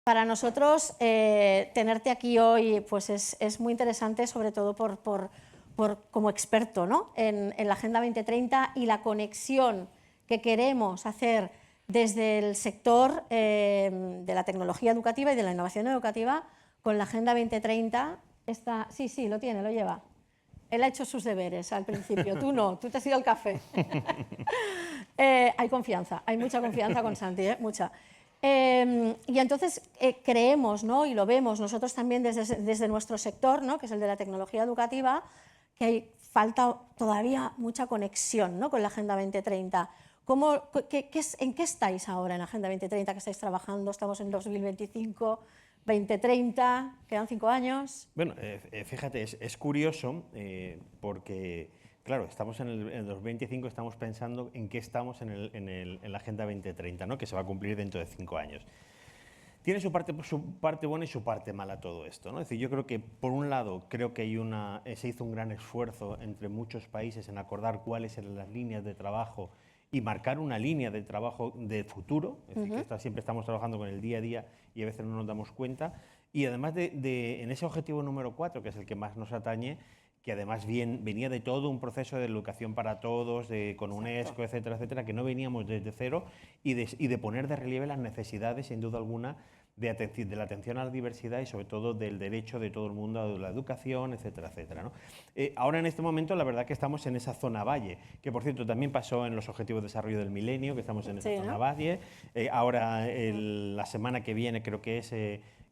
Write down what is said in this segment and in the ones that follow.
para nosotros tenerte aquí hoy pues es muy interesante, sobre todo como experto, ¿no? en la Agenda 2030 y la conexión que queremos hacer desde el sector de la tecnología educativa y de la innovación educativa con la Agenda 2030. Sí, lo tiene, lo lleva. Él ha hecho sus deberes al principio, tú no, tú te has ido al café. Hay confianza, hay mucha confianza con Santi, mucha. Y entonces creemos, ¿no? Y lo vemos nosotros también desde nuestro sector, ¿no? Que es el de la tecnología educativa, que falta todavía mucha conexión, ¿no? Con la Agenda 2030. ¿En qué estáis ahora en la Agenda 2030 que estáis trabajando? Estamos en 2025, 2030, quedan 5 años. Bueno, fíjate, es curioso porque, claro, estamos en el 2025, estamos pensando en qué estamos en la Agenda 2030, ¿no? Que se va a cumplir dentro de 5 años. Tiene su parte buena y su parte mala todo esto, ¿no? Es decir, yo creo que, por un lado, creo que se hizo un gran esfuerzo entre muchos países en acordar cuáles eran las líneas de trabajo y marcar una línea de trabajo de futuro. Es decir, que siempre estamos trabajando con el día a día y a veces no nos damos cuenta. Y además en ese objetivo número 4, que es el que más nos atañe, que además venía de todo un proceso de educación para todos, con UNESCO, etcétera, etcétera, que no veníamos desde cero, y de poner de relieve las necesidades, sin duda alguna, de la atención a la diversidad y sobre todo del derecho de todo el mundo a la educación, etcétera, etcétera, ¿no? Ahora en este momento la verdad que estamos en esa zona valle, que por cierto también pasó en los Objetivos de Desarrollo del Milenio, que estamos en esa zona valle. Ahora la semana que viene creo que es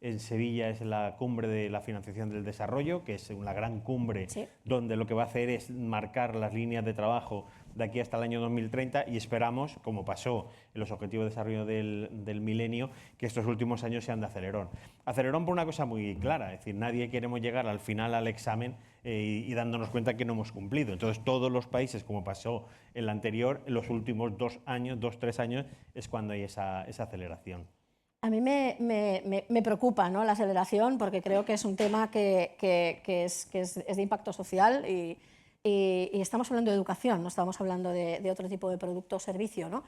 en Sevilla es la cumbre de la financiación del desarrollo, que es una gran cumbre donde lo que va a hacer es marcar las líneas de trabajo de aquí hasta el año 2030 y esperamos, como pasó en los Objetivos de Desarrollo del Milenio, que estos últimos años sean de acelerón. Acelerón por una cosa muy clara, es decir, nadie queremos llegar al final al examen y dándonos cuenta que no hemos cumplido. Entonces todos los países, como pasó en el anterior, en los últimos 2 años, 2-3 años, es cuando hay esa aceleración. A mí me preocupa, ¿no? La aceleración, porque creo que es un tema que es de impacto social y estamos hablando de educación, no estamos hablando de otro tipo de producto o servicio, ¿no?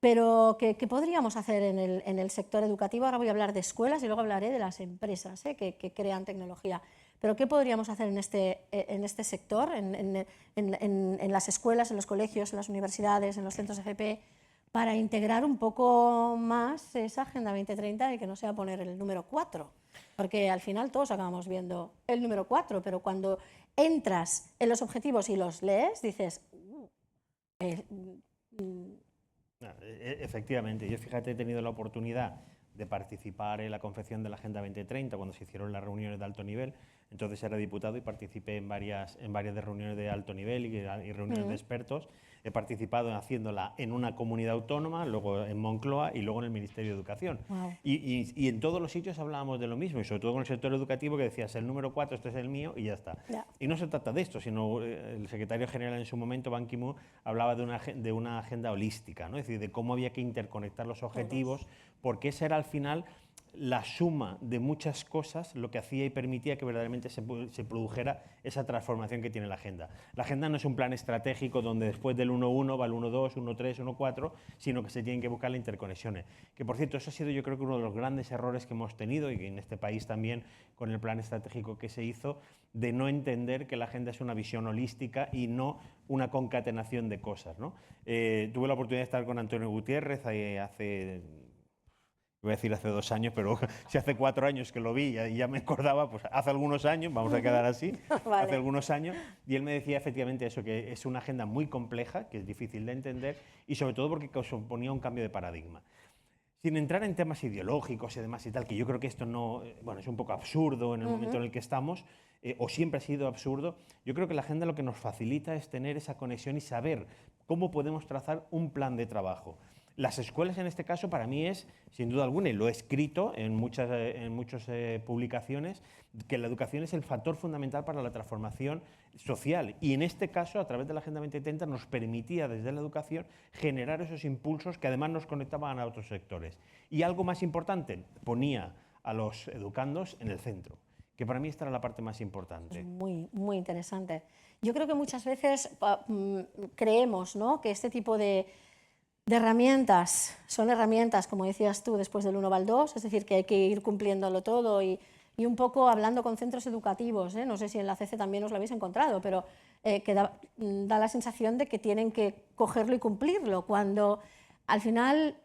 Pero ¿qué podríamos hacer en el sector educativo? Ahora voy a hablar de escuelas y luego hablaré de las empresas que crean tecnología. Pero ¿qué podríamos hacer en este sector, en las escuelas, en los colegios, en las universidades, en los centros FP, para integrar un poco más esa Agenda 2030 y que no sea poner el número 4? Porque al final todos acabamos viendo el número 4, pero cuando entras en los objetivos y los lees, dices... Efectivamente, yo fíjate, he tenido la oportunidad de participar en la confección de la Agenda 2030 cuando se hicieron las reuniones de alto nivel. Entonces era diputado y participé en varias de reuniones de alto nivel y reuniones de expertos. He participado haciéndola en una comunidad autónoma, luego en Moncloa y luego en el Ministerio de Educación. Y en todos los sitios hablábamos de lo mismo, y sobre todo con el sector educativo, que decías, el número 4, este es el mío, y ya está. Y no se trata de esto, sino el secretario general en su momento, Ban Ki-moon, hablaba de una agenda holística, ¿no? Es decir, de cómo había que interconectar los objetivos, porque esa era al final la suma de muchas cosas lo que hacía y permitía que verdaderamente se produjera esa transformación que tiene la agenda. La agenda no es un plan estratégico donde después del 1.1 va el 1.2, 1.3, 1.4, sino que se tienen que buscar las interconexiones. Que por cierto, eso ha sido yo creo que uno de los grandes errores que hemos tenido y que en este país también con el plan estratégico que se hizo, de no entender que la agenda es una visión holística y no una concatenación de cosas, ¿no? Tuve la oportunidad de estar con Antonio Gutiérrez voy a decir hace 2 años, pero si hace 4 años que lo vi y ya me acordaba, pues hace algunos años, vamos a quedar así, hace algunos años, y él me decía efectivamente eso, que es una agenda muy compleja, que es difícil de entender, y sobre todo porque suponía un cambio de paradigma. Sin entrar en temas ideológicos y demás y tal, que yo creo que esto no, bueno, es un poco absurdo en el momento en el que estamos, o siempre ha sido absurdo, yo creo que la agenda lo que nos facilita es tener esa conexión y saber cómo podemos trazar un plan de trabajo. Las escuelas en este caso para mí es, sin duda alguna, y lo he escrito en muchas publicaciones, que la educación es el factor fundamental para la transformación social y en este caso a través de la Agenda 2030 nos permitía desde la educación generar esos impulsos que además nos conectaban a otros sectores. Y algo más importante, ponía a los educandos en el centro, que para mí esta era la parte más importante. Muy, muy interesante. Yo creo que muchas veces creemos, ¿no?, que este tipo de De herramientas, son herramientas, como decías tú, después del 1 va al 2, es decir, que hay que ir cumpliéndolo todo y un poco hablando con centros educativos, no sé si en la CC también os lo habéis encontrado, pero que da la sensación de que tienen que cogerlo y cumplirlo, cuando al final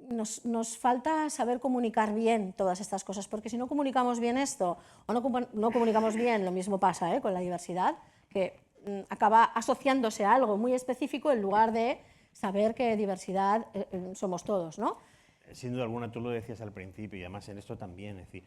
nos falta saber comunicar bien todas estas cosas, porque si no comunicamos bien esto o no comunicamos bien, lo mismo pasa con la diversidad, que acaba asociándose a algo muy específico en lugar de saber que diversidad somos todos, ¿no? Sin duda alguna, tú lo decías al principio y además en esto también, es decir,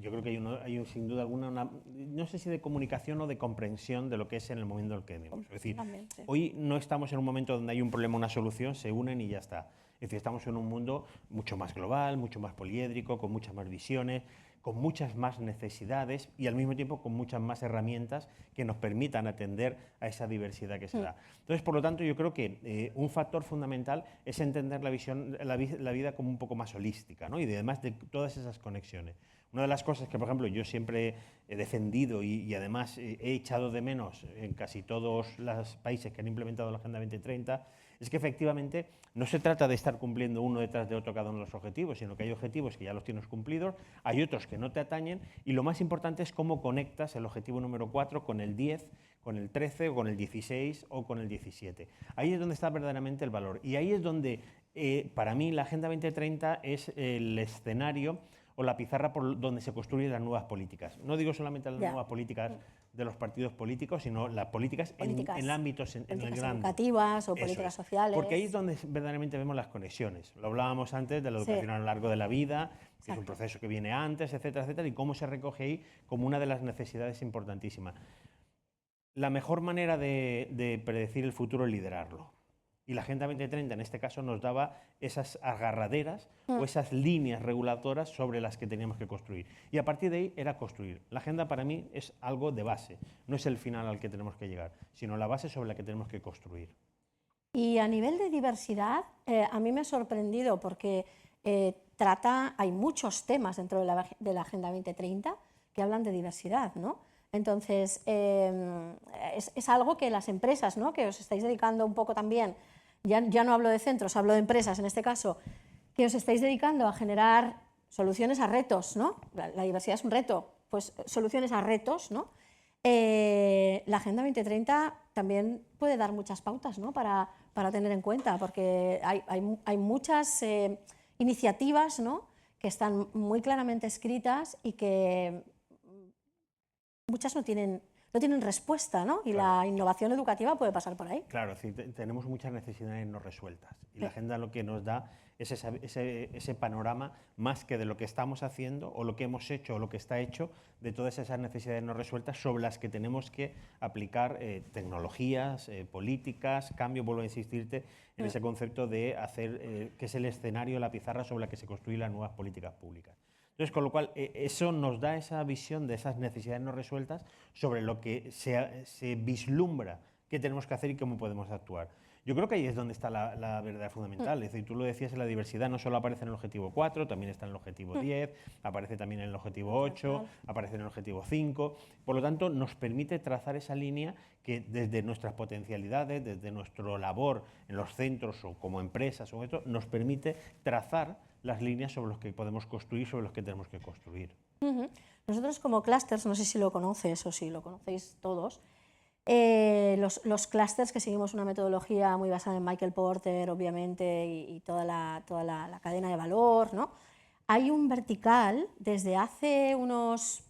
yo creo que hay sin duda alguna, no sé si de comunicación o de comprensión de lo que es en el momento en el que vivimos. Es decir, también, sí. Hoy no estamos en un momento donde hay un problema, una solución, se unen y ya está. Es decir, estamos en un mundo mucho más global, mucho más poliédrico, con muchas más visiones, con muchas más necesidades y al mismo tiempo con muchas más herramientas que nos permitan atender a esa diversidad que se da. Entonces, por lo tanto, yo creo que un factor fundamental es entender la vida como un poco más holística, ¿no? Y además de todas esas conexiones. Una de las cosas que, por ejemplo, yo siempre he defendido y además he echado de menos en casi todos los países que han implementado la Agenda 2030 es que efectivamente no se trata de estar cumpliendo uno detrás de otro cada uno de los objetivos, sino que hay objetivos que ya los tienes cumplidos, hay otros que no te atañen y lo más importante es cómo conectas el objetivo número 4 con el 10, con el 13 o con el 16 o con el 17. Ahí es donde está verdaderamente el valor y ahí es donde para mí la Agenda 2030 es el escenario o la pizarra por donde se construyen las nuevas políticas. No digo solamente las nuevas políticas de los partidos políticos, sino las políticas en ámbitos en el grande. Educativas o políticas sociales. Porque ahí es donde verdaderamente vemos las conexiones. Lo hablábamos antes de la educación a lo largo de la vida, que es un proceso que viene antes, etcétera, etcétera, y cómo se recoge ahí como una de las necesidades importantísimas. La mejor manera de predecir el futuro es liderarlo. Y la Agenda 2030 en este caso nos daba esas agarraderas o esas líneas reguladoras sobre las que teníamos que construir. Y a partir de ahí era construir. La agenda para mí es algo de base, no es el final al que tenemos que llegar, sino la base sobre la que tenemos que construir. Y a nivel de diversidad, a mí me ha sorprendido porque hay muchos temas dentro de la Agenda 2030 que hablan de diversidad, ¿no? Entonces, es algo que las empresas, ¿no?, que os estáis dedicando un poco también, ya no hablo de centros, hablo de empresas en este caso, que os estáis dedicando a generar soluciones a retos, ¿no? La diversidad es un reto, pues soluciones a retos, ¿no? La Agenda 2030 también puede dar muchas pautas, ¿no?, para tener en cuenta, porque hay muchas iniciativas, ¿no?, que están muy claramente escritas y que muchas no tienen respuesta, ¿no? Y claro, la innovación educativa puede pasar por ahí. Claro, tenemos muchas necesidades no resueltas y la agenda lo que nos da es ese panorama más que de lo que estamos haciendo o lo que hemos hecho o lo que está hecho, de todas esas necesidades no resueltas sobre las que tenemos que aplicar tecnologías, políticas, cambio, vuelvo a insistirte en ese concepto de hacer que es el escenario, la pizarra sobre la que se construyen las nuevas políticas públicas. Entonces, con lo cual, eso nos da esa visión de esas necesidades no resueltas sobre lo que se vislumbra qué tenemos que hacer y cómo podemos actuar. Yo creo que ahí es donde está la verdad fundamental. Es decir, tú lo decías, en la diversidad no solo aparece en el objetivo 4, también está en el objetivo 10, aparece también en el objetivo 8, aparece en el objetivo 5. Por lo tanto, nos permite trazar esa línea que desde nuestras potencialidades, desde nuestra labor en los centros o como empresas, o esto, nos permite trazar las líneas sobre las que podemos construir, sobre las que tenemos que construir. Nosotros como clústeres, no sé si lo conoces o si lo conocéis todos, los clústeres que seguimos una metodología muy basada en Michael Porter, obviamente, y toda la cadena de valor, ¿no? Hay un vertical desde hace unos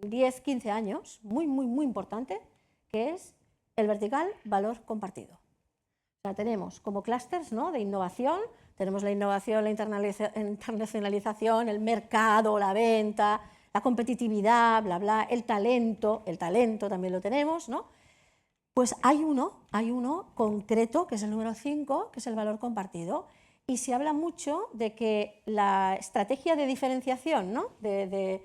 10, 15 años, muy importante, que es el vertical valor compartido. O sea, tenemos como clústeres, ¿no?, de innovación, tenemos la innovación, la internacionalización, el mercado, la venta, la competitividad, bla, bla, el talento también lo tenemos, ¿no? Pues hay uno concreto, que es el número 5, que es el valor compartido, y se habla mucho de que la estrategia de diferenciación, ¿no?, de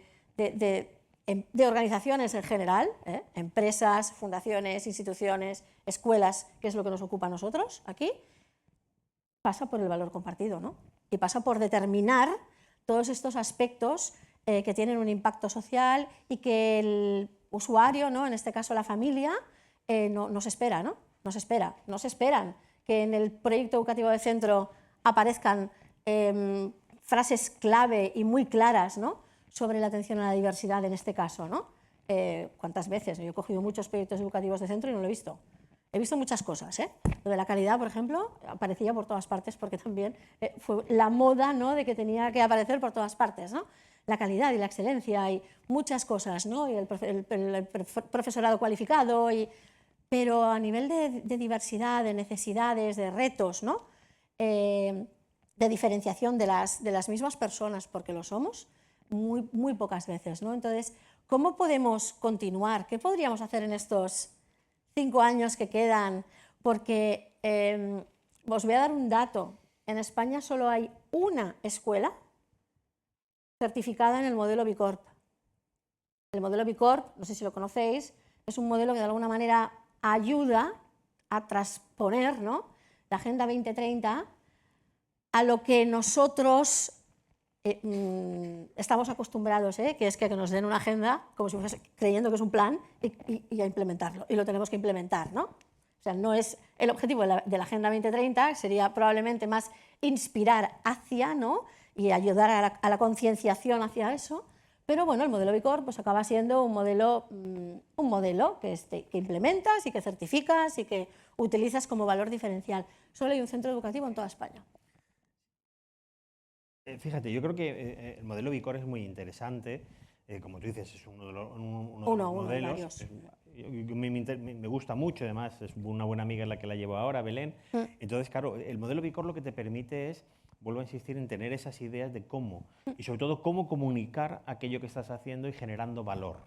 organizaciones en general, empresas, fundaciones, instituciones, escuelas, que es lo que nos ocupa a nosotros aquí, pasa por el valor compartido, ¿no? Y pasa por determinar todos estos aspectos que tienen un impacto social y que el usuario, ¿no?, en este caso la familia, no se esperan que en el proyecto educativo de centro aparezcan frases clave y muy claras, ¿no?, sobre la atención a la diversidad en este caso, ¿no? ¿Cuántas veces? Yo he cogido muchos proyectos educativos de centro y no lo he visto. He visto muchas cosas, ¿eh? Lo de la calidad, por ejemplo, aparecía por todas partes porque también fue la moda, ¿no?, de que tenía que aparecer por todas partes, ¿no? La calidad y la excelencia y muchas cosas, ¿no? Y el profesorado cualificado, pero a nivel de diversidad, de necesidades, de retos, ¿no?, de diferenciación de las mismas personas, porque lo somos, muy pocas veces, ¿no? Entonces, ¿cómo podemos continuar? ¿Qué podríamos hacer en estos 5 años que quedan? Porque os voy a dar un dato. En España solo hay una escuela certificada en el modelo B Corp. El modelo B Corp, no sé si lo conocéis, es un modelo que de alguna manera ayuda a transponer, ¿no?, la Agenda 2030 a lo que nosotros estamos acostumbrados, que es que nos den una agenda como si fuese, creyendo que es un plan y a implementarlo, y lo tenemos que implementar, ¿no? O sea, no es el objetivo de la Agenda 2030, sería probablemente más inspirar hacia, ¿no?, y ayudar a la concienciación hacia eso, pero bueno, el modelo B Corp pues acaba siendo un modelo que implementas y que certificas y que utilizas como valor diferencial. Solo hay un centro educativo en toda España. Fíjate, yo creo que el modelo B Corp es muy interesante. Como tú dices, es uno de los modelos. Me gusta mucho, además, es una buena amiga la que la llevo ahora, Belén. Entonces, claro, el modelo B Corp lo que te permite es, vuelvo a insistir, en tener esas ideas de cómo, y sobre todo cómo comunicar aquello que estás haciendo y generando valor.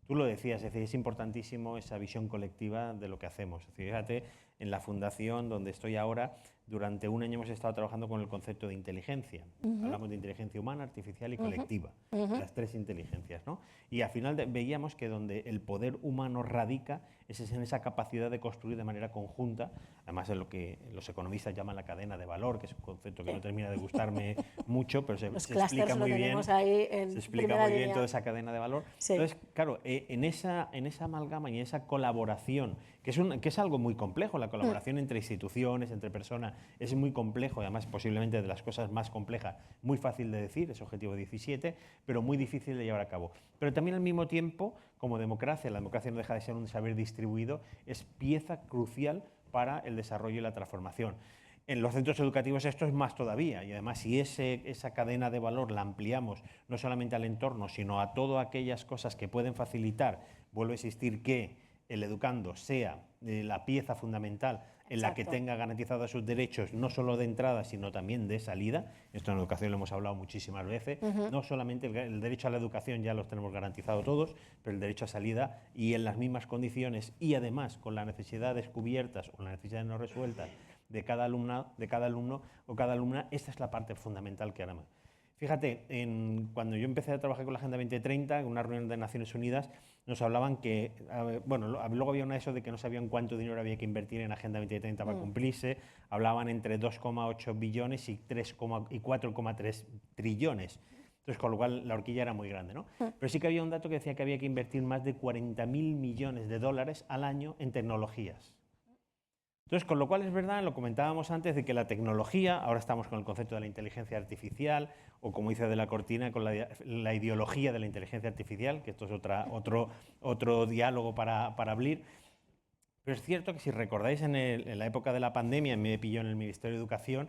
Tú lo decías, es decir, es importantísimo esa visión colectiva de lo que hacemos. Es decir, fíjate, en la fundación donde estoy ahora, durante un año hemos estado trabajando con el concepto de inteligencia. Hablamos de inteligencia humana, artificial y colectiva, las 3 inteligencias, ¿no? Y al final veíamos que donde el poder humano radica es en esa capacidad de construir de manera conjunta, además en lo que los economistas llaman la cadena de valor, que es un concepto que no termina de gustarme mucho, pero se explica muy bien. Se explica muy bien toda esa cadena de valor. Sí. Entonces, claro, en esa amalgama y en esa colaboración, que es algo muy complejo, la colaboración entre instituciones, entre personas, es muy complejo y además posiblemente de las cosas más complejas, muy fácil de decir, es objetivo 17, pero muy difícil de llevar a cabo. Pero también al mismo tiempo, como democracia, la democracia no deja de ser un saber distribuido, es pieza crucial para el desarrollo y la transformación. En los centros educativos esto es más todavía, y además si esa cadena de valor la ampliamos no solamente al entorno, sino a todas aquellas cosas que pueden facilitar, vuelvo a insistir, que el educando sea la pieza fundamental en la que tenga garantizados sus derechos, no solo de entrada, sino también de salida. Esto en educación lo hemos hablado muchísimas veces. No solamente el derecho a la educación ya los tenemos garantizado todos, pero el derecho a salida y en las mismas condiciones y además con las necesidades cubiertas o las necesidades no resueltas de cada alumno o cada alumna, esta es la parte fundamental que hará. Fíjate, cuando yo empecé a trabajar con la Agenda 2030, en una reunión de Naciones Unidas, nos hablaban que, bueno, luego había eso de que no sabían cuánto dinero había que invertir en Agenda 2030 para cumplirse, hablaban entre 2,8 billones y 4,3 trillones. Entonces, con lo cual la horquilla era muy grande, ¿no? Pero sí que había un dato que decía que había que invertir más de 40.000 millones de dólares al año en tecnologías. Entonces, con lo cual es verdad, lo comentábamos antes, de que la tecnología, ahora estamos con el concepto de la inteligencia artificial, o como dice de la Cortina, con la ideología de la inteligencia artificial, que esto es otro diálogo para abrir. Pero es cierto que si recordáis en la época de la pandemia, me pilló en el Ministerio de Educación,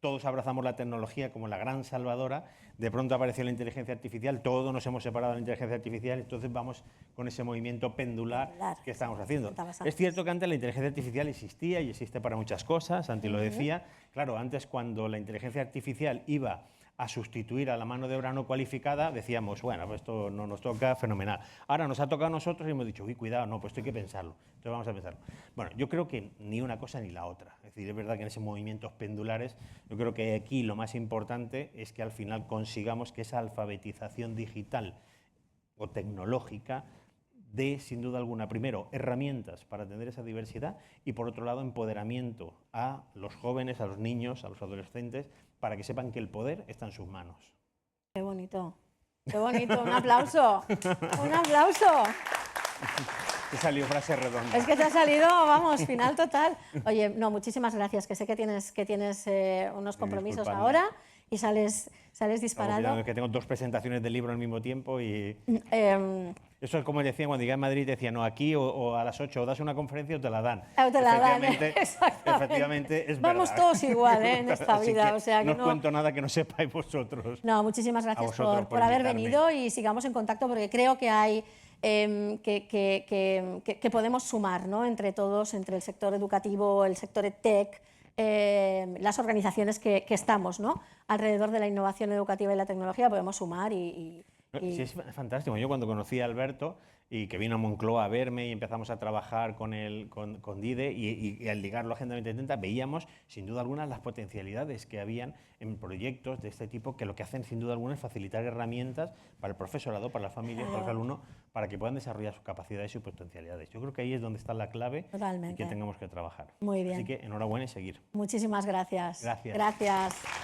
todos abrazamos la tecnología como la gran salvadora, de pronto apareció la inteligencia artificial, todos nos hemos separado de la inteligencia artificial, entonces vamos con ese movimiento pendular que estamos haciendo. Es cierto que antes la inteligencia artificial existía y existe para muchas cosas, Santi lo decía. Claro, antes cuando la inteligencia artificial iba a sustituir a la mano de obra no cualificada, decíamos, bueno, pues esto no nos toca, fenomenal. Ahora nos ha tocado a nosotros y hemos dicho, uy, cuidado, no, pues esto hay que pensarlo. Entonces vamos a pensarlo. Bueno, yo creo que ni una cosa ni la otra. Es decir, es verdad que en esos movimientos pendulares, yo creo que aquí lo más importante es que al final consigamos que esa alfabetización digital o tecnológica dé, sin duda alguna, primero, herramientas para atender esa diversidad y, por otro lado, empoderamiento a los jóvenes, a los niños, a los adolescentes, para que sepan que el poder está en sus manos. Qué bonito, un aplauso, un aplauso. Te salió frase redonda. Es que te ha salido, vamos, final total. Oye, no, muchísimas gracias, que sé que tienes unos compromisos Disculpadme. ahora y sales disparado. Es que tengo 2 presentaciones de libro al mismo tiempo y... Em, Eso es como decía cuando llegué a Madrid, decía, no, aquí o a las 8 o das una conferencia o te la dan. O te la dan, Efectivamente, es Vamos verdad. todos igual, en esta Así vida. que O sea, que no os cuento nada que no sepáis vosotros. No, muchísimas gracias vosotros por por haber invitarme. venido y sigamos en contacto porque creo que hay que podemos sumar, ¿no? Entre todos, entre el sector educativo, el sector EdTech, las organizaciones que estamos, ¿no? Alrededor de la innovación educativa y la tecnología podemos sumar y Sí, es fantástico. Yo cuando conocí a Alberto y que vino a Moncloa a verme y empezamos a trabajar con DIDE y al ligarlo a Agenda 2030 veíamos sin duda alguna las potencialidades que habían en proyectos de este tipo que lo que hacen sin duda alguna es facilitar herramientas para el profesorado, para las familias, para los alumnos, para que puedan desarrollar sus capacidades y sus potencialidades. Yo creo que ahí es donde está la clave Totalmente. y que tengamos que trabajar. Muy bien. Así que enhorabuena y seguir. Muchísimas gracias. Gracias. Gracias.